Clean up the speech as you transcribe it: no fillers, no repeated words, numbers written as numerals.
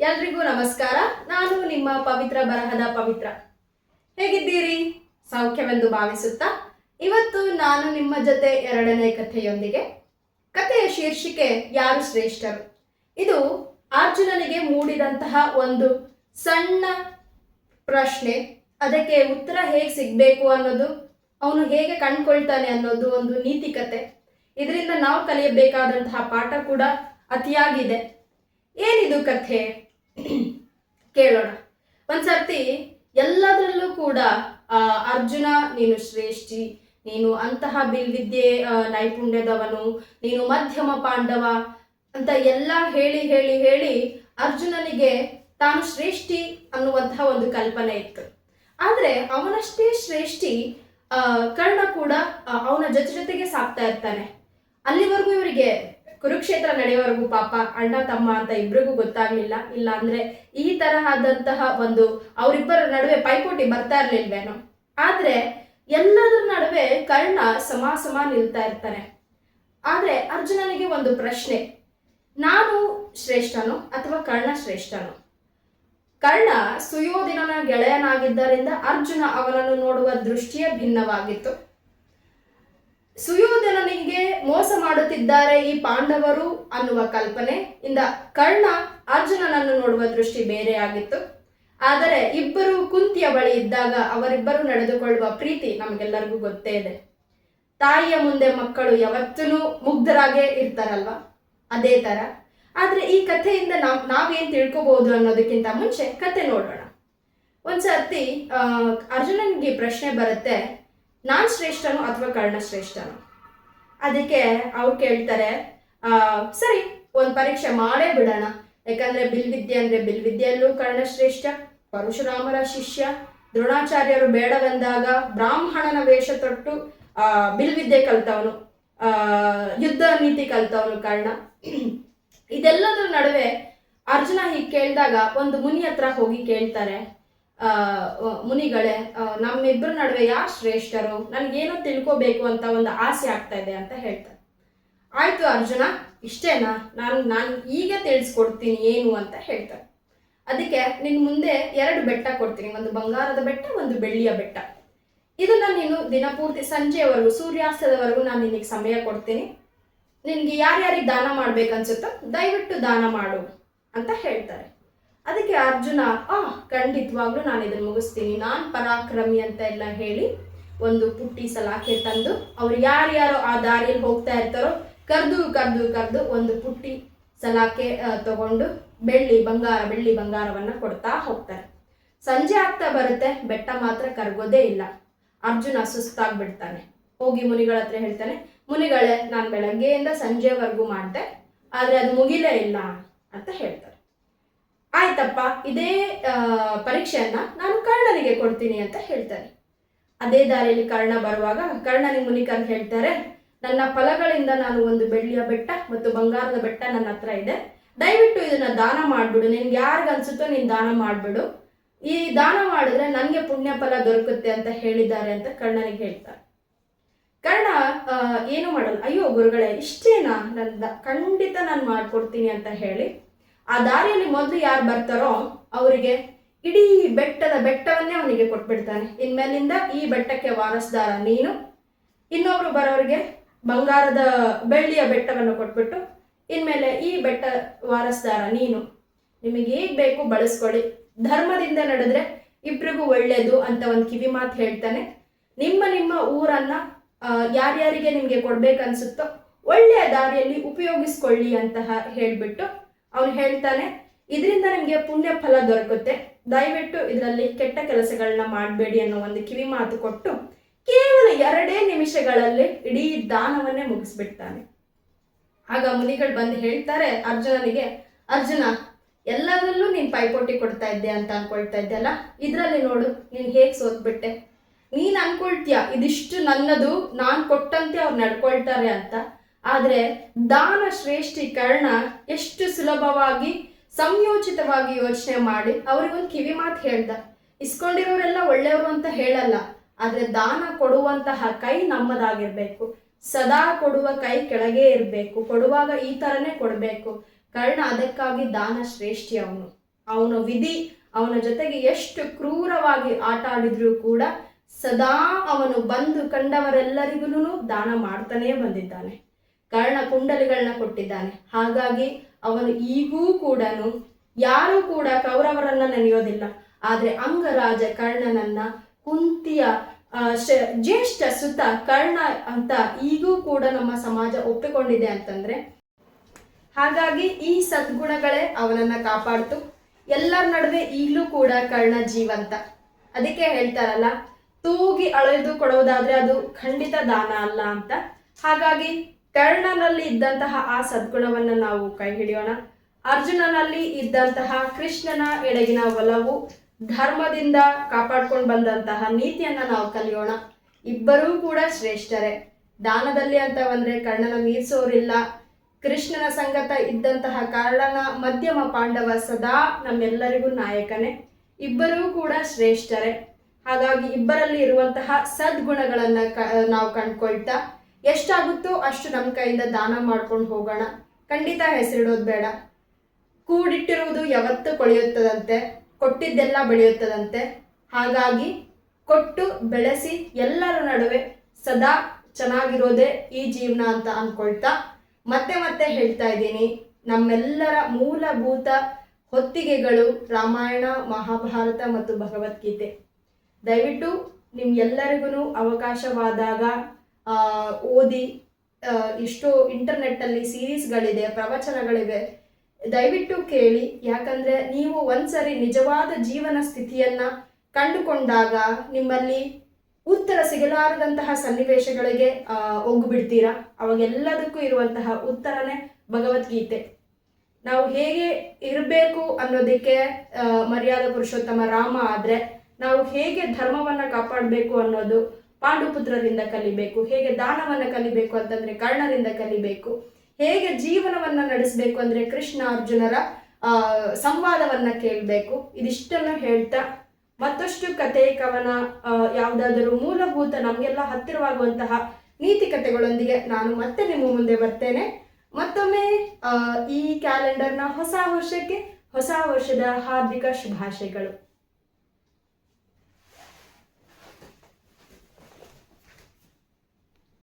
ಎಲ್ರಿಗೂ ನಮಸ್ಕಾರ. ನಾನು ನಿಮ್ಮ ಪವಿತ್ರ ಬರಹದ ಪವಿತ್ರ. ಹೇಗಿದ್ದೀರಿ? ಸೌಖ್ಯವೆಂದು ಭಾವಿಸುತ್ತಾ ಇವತ್ತು ನಾನು ನಿಮ್ಮ ಜೊತೆ ಎರಡನೇ ಕಥೆಯೊಂದಿಗೆ. ಕಥೆಯ ಶೀರ್ಷಿಕೆ ಯಾರು ಶ್ರೇಷ್ಠರು. ಇದು ಅರ್ಜುನನಿಗೆ ಮೂಡಿದಂತಹ ಒಂದು ಸಣ್ಣ ಪ್ರಶ್ನೆ. ಅದಕ್ಕೆ ಉತ್ತರ ಹೇಗೆ ಸಿಗಬೇಕು ಅನ್ನೋದು, ಅವನು ಹೇಗೆ ಕಂಡುಕೊಳ್ತಾನೆ ಅನ್ನೋದು ಒಂದು ನೀತಿ ಕತೆ. ಇದರಿಂದ ನಾವು ಕಲಿಯಬೇಕಾದಂತಹ ಪಾಠ ಕೂಡ ಅತಿಯಾಗಿದೆ. ಏನಿದು ಕಥೆ ಕೇಳೋಣ. ಒಂದ್ಸರ್ತಿ ಎಲ್ಲದರಲ್ಲೂ ಕೂಡ ಅರ್ಜುನ ನೀನು ಶ್ರೇಷ್ಠಿ, ನೀನು ಅಂತಹ ಬಿಲ್ವಿದ್ಯೆ ನೈಪುಣ್ಯದವನು, ನೀನು ಮಧ್ಯಮ ಪಾಂಡವ ಅಂತ ಎಲ್ಲ ಹೇಳಿ ಹೇಳಿ ಹೇಳಿ ಅರ್ಜುನನಿಗೆ ತಾನು ಶ್ರೇಷ್ಠಿ ಅನ್ನುವಂತಹ ಒಂದು ಕಲ್ಪನೆ ಇತ್ತು. ಆದರೆ ಅವನಷ್ಟೇ ಶ್ರೇಷ್ಠಿ ಕರ್ಣ ಕೂಡ ಅವನ ಜೊತೆಗೆ ಸಾಕ್ತಾ ಇರ್ತಾನೆ. ಅಲ್ಲಿವರೆಗೂ ಇವರಿಗೆ ಕುರುಕ್ಷೇತ್ರ ನಡೆಯುವವರೆಗೂ ಪಾಪ ಅಣ್ಣ ತಮ್ಮ ಅಂತ ಇಬ್ರಿಗೂ ಗೊತ್ತಾಗ್ಲಿಲ್ಲ. ಇಲ್ಲ ಅಂದ್ರೆ ಈ ತರಹದಂತಹ ಒಂದು ಅವರಿಬ್ಬರ ನಡುವೆ ಪೈಪೋಟಿ ಬರ್ತಾ ಇರ್ಲಿಲ್ವೇನೋ. ಆದ್ರೆ ಎಲ್ಲದರ ನಡುವೆ ಕರ್ಣ ಸಮ ನಿಲ್ತಾ ಇರ್ತಾನೆ. ಆದ್ರೆ ಅರ್ಜುನನಿಗೆ ಒಂದು ಪ್ರಶ್ನೆ, ನಾನು ಶ್ರೇಷ್ಠನೋ ಅಥವಾ ಕರ್ಣ ಶ್ರೇಷ್ಠನೋ? ಕರ್ಣ ಸುಯೋಧನನ ಗೆಳೆಯನಾಗಿದ್ದರಿಂದ ಅರ್ಜುನ ಅವನನ್ನು ನೋಡುವ ದೃಷ್ಟಿಯೇ ಭಿನ್ನವಾಗಿತ್ತು. ಸುಯೋಧನನಿಗೆ ಮೋಸ ಮಾಡುತ್ತಿದ್ದಾರೆ ಈ ಪಾಂಡವರು ಅನ್ನುವ ಕಲ್ಪನೆ ಇಂದ ಕರ್ಣ ಅರ್ಜುನನನ್ನು ನೋಡುವ ದೃಷ್ಟಿ ಬೇರೆಯಾಗಿತ್ತು. ಆದರೆ ಇಬ್ಬರು ಕುಂತಿಯ ಬಳಿ ಇದ್ದಾಗ ಅವರಿಬ್ಬರು ನಡೆದುಕೊಳ್ಳುವ ಪ್ರೀತಿ ನಮಗೆಲ್ಲರಿಗೂ ಗೊತ್ತೇ ಇದೆ. ತಾಯಿಯ ಮುಂದೆ ಮಕ್ಕಳು ಯಾವತ್ತೂ ಮುಗ್ಧರಾಗೇ ಇರ್ತಾರಲ್ವ, ಅದೇ ತರ. ಆದ್ರೆ ಈ ಕಥೆಯಿಂದ ನಾವೇನ್ ತಿಳ್ಕೊಬಹುದು ಅನ್ನೋದಕ್ಕಿಂತ ಮುಂಚೆ ಕತೆ ನೋಡೋಣ. ಒಂದ್ಸರ್ತಿ ಅರ್ಜುನನಿಗೆ ಪ್ರಶ್ನೆ ಬರುತ್ತೆ, ನಾನ್ ಶ್ರೇಷ್ಠನು ಅಥವಾ ಕರ್ಣ ಶ್ರೇಷ್ಠನು? ಅದಕ್ಕೆ ಅವ್ರು ಕೇಳ್ತಾರೆ, ಸರಿ ಒಂದು ಪರೀಕ್ಷೆ ಮಾಡೇ ಬಿಡೋಣ. ಯಾಕಂದ್ರೆ ಬಿಲ್ವಿದ್ಯೆ ಅಂದ್ರೆ ಬಿಲ್ವಿದ್ಯೆಯಲ್ಲೂ ಕರ್ಣ ಶ್ರೇಷ್ಠ, ಪರಶುರಾಮರ ಶಿಷ್ಯ. ದ್ರೋಣಾಚಾರ್ಯರು ಬೇಡವೆಂದಾಗ ಬ್ರಾಹ್ಮಣನ ವೇಷ ತೊಟ್ಟು ಬಿಲ್ವಿದ್ಯೆ ಕಲ್ತವನು, ಯುದ್ಧ ನೀತಿ ಕಲ್ತವನು ಕರ್ಣ. ಇದೆಲ್ಲದರ ನಡುವೆ ಅರ್ಜುನ ಹೀಗೆ ಕೇಳಿದಾಗ ಒಂದು ಮುನಿ ಹತ್ರ ಹೋಗಿ ಕೇಳ್ತಾರೆ, ಮುನಿಗಳೇ, ನಮ್ಮಿಬ್ಬರ ನಡುವೆ ಯಾರು ಶ್ರೇಷ್ಠರು? ನನಗೇನೋ ತಿಳ್ಕೋಬೇಕು ಅಂತ ಒಂದು ಆಸೆ ಆಗ್ತಾ ಇದೆ ಅಂತ ಹೇಳ್ತಾರೆ. ಆಯ್ತು ಅರ್ಜುನ, ಇಷ್ಟೇನಾ? ನಾನು ಈಗ ತಿಳಿಸ್ಕೊಡ್ತೀನಿ ಏನು ಅಂತ ಹೇಳ್ತಾರೆ. ಅದಕ್ಕೆ ನಿನ್ ಮುಂದೆ 2 ಬೆಟ್ಟ ಕೊಡ್ತೀನಿ, ಒಂದು ಬಂಗಾರದ ಬೆಟ್ಟ, ಒಂದು ಬೆಳ್ಳಿಯ ಬೆಟ್ಟ. ಇದನ್ನ ನೀನು ದಿನಪೂರ್ತಿ ಸಂಜೆವರೆಗೂ, ಸೂರ್ಯಾಸ್ತದವರೆಗೂ ನಾನು ನಿನಗೆ ಸಮಯ ಕೊಡ್ತೀನಿ. ನಿನ್ಗೆ ಯಾರ್ಯಾರಿಗೆ ದಾನ ಮಾಡ್ಬೇಕನ್ಸುತ್ತೋ ದಯವಿಟ್ಟು ದಾನ ಮಾಡು ಅಂತ ಹೇಳ್ತಾರೆ. ಅದಕ್ಕೆ ಅರ್ಜುನ ಖಂಡಿತವಾಗ್ಲೂ ನಾನು ಇದನ್ನು ಮುಗಿಸ್ತೀನಿ, ನಾನು ಪರಾಕ್ರಮಿ ಅಂತ ಎಲ್ಲ ಹೇಳಿ ಒಂದು ಪುಟ್ಟಿ ಸಲಾಕೆ ತಂದು ಅವ್ರು ಯಾರ್ಯಾರೋ ಆ ದಾರಿಯಲ್ಲಿ ಹೋಗ್ತಾ ಇರ್ತಾರೋ ಕರ್ದು ಒಂದು ಪುಟ್ಟಿ ಸಲಾಕೆ ತಗೊಂಡು ಬೆಳ್ಳಿ ಬಂಗಾರವನ್ನ ಕೊಡ್ತಾ ಹೋಗ್ತಾರೆ. ಸಂಜೆ ಆಗ್ತಾ ಬರುತ್ತೆ, ಬೆಟ್ಟ ಮಾತ್ರ ಕರ್ಗೋದೇ ಇಲ್ಲ. ಅರ್ಜುನ ಸುಸ್ತಾಗ್ಬಿಡ್ತಾನೆ. ಹೋಗಿ ಮುನಿಗಳ ಹತ್ರ ಹೇಳ್ತಾನೆ, ಮುನಿಗಳೇ, ನಾನು ಬೆಳಗ್ಗೆಯಿಂದ ಸಂಜೆವರೆಗೂ ಮಾಡಿದೆ, ಆದ್ರೆ ಅದು ಮುಗಿಲೇ ಇಲ್ಲ ಅಂತ ಹೇಳ್ತಾರೆ. ಆಯ್ತಪ್ಪ, ಇದೇ ಪರೀಕ್ಷೆಯನ್ನ ನಾನು ಕರ್ಣನಿಗೆ ಕೊಡ್ತೀನಿ ಅಂತ ಹೇಳ್ತಾರೆ. ಅದೇ ದಾರಿಯಲ್ಲಿ ಕರ್ಣ ಬರುವಾಗ ಕರ್ಣನಿಗೆ ಮುನಿ ಕರ್ದು ಹೇಳ್ತಾರೆ, ನನ್ನ ಫಲಗಳಿಂದ ನಾನು ಒಂದು ಬೆಳ್ಳಿಯ ಬೆಟ್ಟ ಮತ್ತು ಬಂಗಾರದ ಬೆಟ್ಟ ನನ್ನ ಹತ್ರ ಇದೆ, ದಯವಿಟ್ಟು ಇದನ್ನ ದಾನ ಮಾಡ್ಬಿಡು. ನಿನ್ಗೆ ಯಾರಿಗನ್ಸುತ್ತೋ ನೀನು ದಾನ ಮಾಡ್ಬಿಡು, ಈ ದಾನ ಮಾಡಿದ್ರೆ ನನಗೆ ಪುಣ್ಯ ಫಲ ದೊರಕುತ್ತೆ ಅಂತ ಹೇಳಿದ್ದಾರೆ ಅಂತ ಕರ್ಣನಿಗೆ ಹೇಳ್ತಾರೆ. ಕರ್ಣ ಏನು ಮಾಡಲ್ಲ, ಅಯ್ಯೋ ಗುರುಗಳೇ, ಇಷ್ಟೇನಾ? ಖಂಡಿತ ನಾನು ಮಾಡ್ಕೊಡ್ತೀನಿ ಅಂತ ಹೇಳಿ ಆ ದಾರಿಯಲ್ಲಿ ಮೊದಲು ಯಾರು ಬರ್ತಾರೋ ಅವರಿಗೆ ಇಡೀ ಬೆಟ್ಟವನ್ನೇ ಅವನಿಗೆ ಕೊಟ್ಬಿಡ್ತಾನೆ. ಇನ್ಮೇಲಿಂದ ಈ ಬೆಟ್ಟಕ್ಕೆ ವಾರಸ್ದಾರ ನೀನು. ಇನ್ನೊಬ್ರು ಬರೋರಿಗೆ ಬೆಳ್ಳಿಯ ಬೆಟ್ಟವನ್ನು ಕೊಟ್ಬಿಟ್ಟು, ಇನ್ಮೇಲೆ ಈ ಬೆಟ್ಟ ವಾರಸ್ದಾರ ನೀನು, ನಿಮಗೆ ಹೇಗ್ ಬೇಕು ಬಳಸ್ಕೊಳ್ಳಿ, ಧರ್ಮದಿಂದ ನಡೆದ್ರೆ ಇಬ್ರಿಗೂ ಒಳ್ಳೇದು ಅಂತ ಒಂದು ಕಿವಿ ಮಾತು ಹೇಳ್ತಾನೆ. ನಿಮ್ಮ ಊರನ್ನ ಯಾರ್ಯಾರಿಗೆ ನಿಮ್ಗೆ ಕೊಡ್ಬೇಕನ್ಸುತ್ತೋ ಒಳ್ಳೆಯ ದಾರಿಯಲ್ಲಿ ಉಪಯೋಗಿಸ್ಕೊಳ್ಳಿ ಅಂತ ಹೇಳ್ಬಿಟ್ಟು ಅವನು ಹೇಳ್ತಾನೆ, ಇದರಿಂದ ನಿಮಗೆ ಪುಣ್ಯ ಫಲ ದೊರಕುತ್ತೆ, ದಯವಿಟ್ಟು ಇದರಲ್ಲಿ ಕೆಟ್ಟ ಕೆಲಸಗಳನ್ನ ಮಾಡಬೇಡಿ ಅನ್ನೋ ಒಂದು ಕಿವಿ ಮಾತು ಕೊಟ್ಟು ಕೇವಲ 2 ನಿಮಿಷಗಳಲ್ಲಿ ಇಡೀ ದಾನವನ್ನೇ ಮುಗಿಸ್ಬಿಡ್ತಾನೆ. ಆಗ ಮುನಿಗಳು ಬಂದು ಹೇಳ್ತಾರೆ ಅರ್ಜುನನಿಗೆ, ಅರ್ಜುನ, ಎಲ್ಲದರಲ್ಲೂ ನೀನು ಪೈಪೋಟಿ ಕೊಡ್ತಾ ಇದ್ದೆ ಅಂತ ಅನ್ಕೊಳ್ತಾ ಇದ್ದೆಲ್ಲ, ಇದರಲ್ಲಿ ನೋಡು ನೀನು ಹೇಗೆ ಸೋತ್ಬಿಟ್ಟೆ. ನೀನು ಅನ್ಕೊಳ್ತೀಯ ಇದಿಷ್ಟು ನನ್ನದು, ನಾನು ಕೊಟ್ಟಂತೆ ಅವ್ರು ನಡ್ಕೊಳ್ತಾರೆ ಅಂತ. ಆದ್ರೆ ದಾನ ಶ್ರೇಷ್ಠಿ ಕರ್ಣ ಎಷ್ಟು ಸುಲಭವಾಗಿ ಸಂಯೋಚಿತವಾಗಿ ಯೋಚನೆ ಮಾಡಿ ಅವ್ರಿಗೊಂದು ಕಿವಿ ಮಾತು ಹೇಳ್ದ. ಇಸ್ಕೊಂಡಿರೋರೆಲ್ಲ ಒಳ್ಳೆಯವರು ಅಂತ ಹೇಳಲ್ಲ, ಆದ್ರೆ ದಾನ ಕೊಡುವಂತಹ ಕೈ ನಮ್ಮದಾಗಿರ್ಬೇಕು, ಸದಾ ಕೊಡುವ ಕೈ ಕೆಳಗೆ ಇರಬೇಕು, ಕೊಡುವಾಗ ಈ ತರನೇ ಕೊಡಬೇಕು. ಕರ್ಣ ಅದಕ್ಕಾಗಿ ದಾನ ಶ್ರೇಷ್ಠಿ ಅವನು. ಅವನ ವಿಧಿ ಅವನ ಜೊತೆಗೆ ಎಷ್ಟು ಕ್ರೂರವಾಗಿ ಆಟ ಆಡಿದ್ರೂ ಕೂಡ ಸದಾ ಅವನು ಬಂದು ಕಂಡವರೆಲ್ಲರಿಗೂ ದಾನ ಮಾಡ್ತಾನೇ ಬಂದಿದ್ದಾನೆ. ಕರ್ಣ ಕುಂಡಲಿಗಳನ್ನ ಕೊಟ್ಟಿದ್ದಾನೆ. ಹಾಗಾಗಿ ಅವನು ಈಗೂ ಕೂಡ ಯಾರೂ ಕೂಡ ಕೌರವರನ್ನ ನೆನೆಯೋದಿಲ್ಲ. ಆದ್ರೆ ಅಂಗರಾಜ ಕರ್ಣನನ್ನ ಕುಂತಿಯ ಜ್ಯೇಷ್ಠ ಸುತ ಕರ್ಣ ಅಂತ ಈಗೂ ಕೂಡ ನಮ್ಮ ಸಮಾಜ ಒಪ್ಪಿಕೊಂಡಿದೆ ಅಂತಂದ್ರೆ ಹಾಗಾಗಿ ಈ ಸದ್ಗುಣಗಳೇ ಅವನನ್ನ ಕಾಪಾಡ್ತು. ಎಲ್ಲರ ನಡುವೆ ಈಗಲೂ ಕೂಡ ಕರ್ಣ ಜೀವಂತ. ಅದಕ್ಕೆ ಹೇಳ್ತಾರಲ್ಲ, ತೂಗಿ ಅಳೆದು ಕೊಡೋದಾದ್ರೆ ಅದು ಖಂಡಿತ ದಾನ ಅಲ್ಲ ಅಂತ. ಹಾಗಾಗಿ ಕರ್ಣನಲ್ಲಿ ಇದ್ದಂತಹ ಆ ಸದ್ಗುಣವನ್ನ ನಾವು ಕೈ ಹಿಡಿಯೋಣ. ಅರ್ಜುನನಲ್ಲಿ ಇದ್ದಂತಹ ಕೃಷ್ಣನ ಎಡೆಗಿನ ಒಲವು, ಧರ್ಮದಿಂದ ಕಾಪಾಡ್ಕೊಂಡು ಬಂದಂತಹ ನೀತಿಯನ್ನ ನಾವು ಕಲಿಯೋಣ. ಇಬ್ಬರೂ ಕೂಡ ಶ್ರೇಷ್ಠರೇ. ದಾನದಲ್ಲಿ ಅಂತ ಬಂದ್ರೆ ಕರ್ಣನ ಮೀರಿಸೋರಿಲ್ಲ. ಕೃಷ್ಣನ ಸಂಗತ ಇದ್ದಂತಹ ಕಾರಣನ ಮಧ್ಯಮ ಪಾಂಡವ ಸದಾ ನಮ್ಮೆಲ್ಲರಿಗೂ ನಾಯಕನೇ. ಇಬ್ಬರೂ ಕೂಡ ಶ್ರೇಷ್ಠರೇ. ಹಾಗಾಗಿ ಇಬ್ಬರಲ್ಲಿ ಇರುವಂತಹ ಸದ್ಗುಣಗಳನ್ನ ನಾವು ಕಂಡ್ಕೊಳ್ತಾ ಎಷ್ಟಾಗುತ್ತೋ ಅಷ್ಟು ನಮ್ಮ ಕೈಯಿಂದ ದಾನ ಮಾಡ್ಕೊಂಡು ಹೋಗೋಣ. ಖಂಡಿತ ಹೆಸರಿಡೋದು ಬೇಡ. ಕೂಡಿಟ್ಟಿರುವುದು ಯಾವತ್ತೂ ಕೊಳೆಯುತ್ತದಂತೆ, ಕೊಟ್ಟಿದ್ದೆಲ್ಲ ಬೆಳೆಯುತ್ತದಂತೆ. ಹಾಗಾಗಿ ಕೊಟ್ಟು ಬೆಳೆಸಿ ಎಲ್ಲರ ನಡುವೆ ಸದಾ ಚೆನ್ನಾಗಿರೋದೇ ಈ ಜೀವನ ಅಂತ ಅಂದ್ಕೊಳ್ತಾ ಮತ್ತೆ ಮತ್ತೆ ಹೇಳ್ತಾ ಇದ್ದೀನಿ, ನಮ್ಮೆಲ್ಲರ ಮೂಲಭೂತ ಹೊತ್ತಿಗೆಗಳು ರಾಮಾಯಣ, ಮಹಾಭಾರತ ಮತ್ತು ಭಗವದ್ಗೀತೆ. ದಯವಿಟ್ಟು ನಿಮ್ಗೆಲ್ಲರಿಗೂ ಅವಕಾಶವಾದಾಗ ಓದಿ. ಇಷ್ಟು ಇಂಟರ್ನೆಟ್ಟಲ್ಲಿ ಸೀರೀಸ್ಗಳಿದೆ, ಪ್ರವಚನಗಳಿವೆ, ದಯವಿಟ್ಟು ಕೇಳಿ. ಯಾಕಂದರೆ ನೀವು ಒಂದ್ಸರಿ ನಿಜವಾದ ಜೀವನ ಸ್ಥಿತಿಯನ್ನು ಕಂಡುಕೊಂಡಾಗ ನಿಮ್ಮಲ್ಲಿ ಉತ್ತರ ಸಿಗಲಾರದಂತಹ ಸನ್ನಿವೇಶಗಳಿಗೆ ಒಗ್ಗಿಬಿಡ್ತೀರಾ. ಅವಾಗೆಲ್ಲದಕ್ಕೂ ಇರುವಂತಹ ಉತ್ತರನೇ ಭಗವದ್ಗೀತೆ. ನಾವು ಹೇಗೆ ಇರಬೇಕು ಅನ್ನೋದಕ್ಕೆ ಮರ್ಯಾದ ಪುರುಷೋತ್ತಮ ರಾಮ ಆದರೆ, ನಾವು ಹೇಗೆ ಧರ್ಮವನ್ನು ಕಾಪಾಡಬೇಕು ಅನ್ನೋದು ಪಾಂಡುಪುತ್ರರಿಂದ ಕಲಿಬೇಕು. ಹೇಗೆ ದಾನವನ್ನು ಕಲಿಬೇಕು ಅಂತಂದರೆ ಕರ್ಣರಿಂದ ಕಲಿಬೇಕು. ಹೇಗೆ ಜೀವನವನ್ನು ನಡೆಸಬೇಕು ಅಂದರೆ ಕೃಷ್ಣ ಅರ್ಜುನರ ಸಂವಾದವನ್ನು ಕೇಳಬೇಕು. ಇದಿಷ್ಟನ್ನು ಹೇಳ್ತಾ ಮತ್ತಷ್ಟು ಕತೆ, ಕವನ, ಯಾವುದಾದರೂ ಮೂಲಭೂತ ನಮಗೆಲ್ಲ ಹತ್ತಿರವಾಗುವಂತಹ ನೀತಿ ಕಥೆಗಳೊಂದಿಗೆ ನಾನು ಮತ್ತೆ ನಿಮ್ಮ ಮುಂದೆ ಬರ್ತೇನೆ. ಮತ್ತೊಮ್ಮೆ ಈ ಕ್ಯಾಲೆಂಡರ್ನ ಹೊಸ ವರ್ಷಕ್ಕೆ ಹೊಸ ವರ್ಷದ ಹಾರ್ದಿಕ ಶುಭಾಶಯಗಳು.